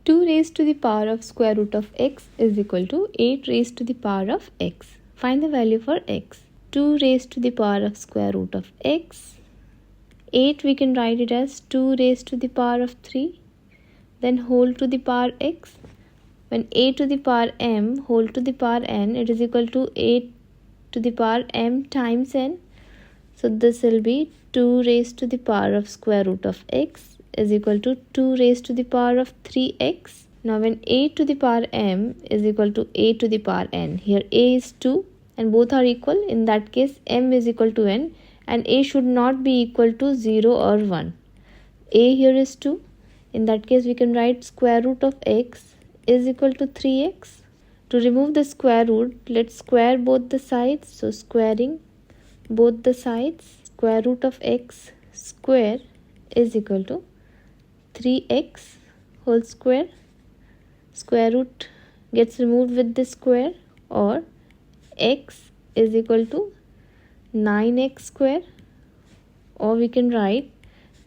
2 raised to the power of square root of x is equal to 8 raised to the power of x. Find the value for x. 2 raised to the power of square root of x. 8 we can write it as 2 raised to the power of 3. Then whole to the power x. When a to the power m whole to the power n, it is equal to 8 to the power m times n. So this will be 2 raised to the power of square root of x is equal to 2 raised to the power of 3x. Now when a to the power m is equal to a to the power n, here a is 2 and both are equal. In that case m is equal to n and a should not be equal to 0 or 1. A here is 2. In that case we can write square root of x is equal to 3x. To remove the square root, let's square both the sides. So squaring both the sides, square root of x square is equal to 3x whole square. Square root gets removed with the square, or x is equal to 9x square, or we can write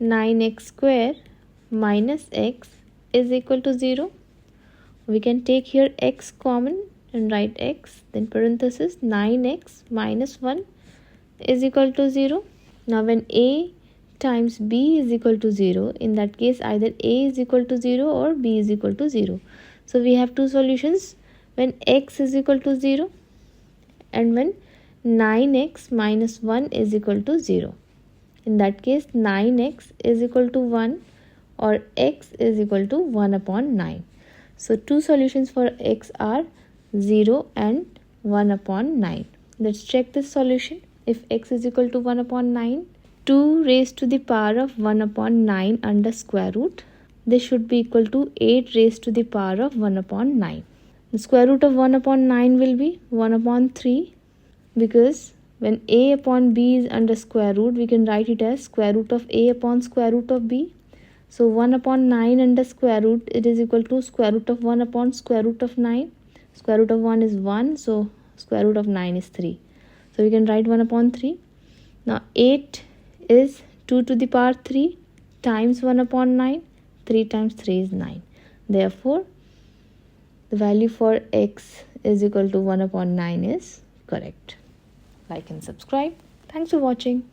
9x square minus x is equal to 0. We can take here x common and write x, then parenthesis 9x minus 1 is equal to 0. Now when a times b is equal to 0, in that case either a is equal to 0 or b is equal to 0. So we have two solutions, when x is equal to 0 and when 9x minus 1 is equal to 0. In that case 9x is equal to 1 or x is equal to 1 upon 9. So two solutions for x are 0 and 1 upon 9. Let's check this solution. If x is equal to 1 upon 9, 2 raised to the power of 1 upon 9 under square root. This should be equal to 8 raised to the power of 1 upon 9. The square root of 1 upon 9 will be 1 upon 3, because when a upon b is under square root, we can write it as square root of a upon square root of b. So 1 upon 9 under square root, it is equal to square root of 1 upon square root of 9. Square root of 1 is 1, so square root of 9 is 3. So we can write 1 upon 3. Now 8 is 2 to the power 3 times 1 upon 9. 3 times 3 is 9. Therefore, the value for x is equal to 1 upon 9 is correct. Like and subscribe. Thanks for watching.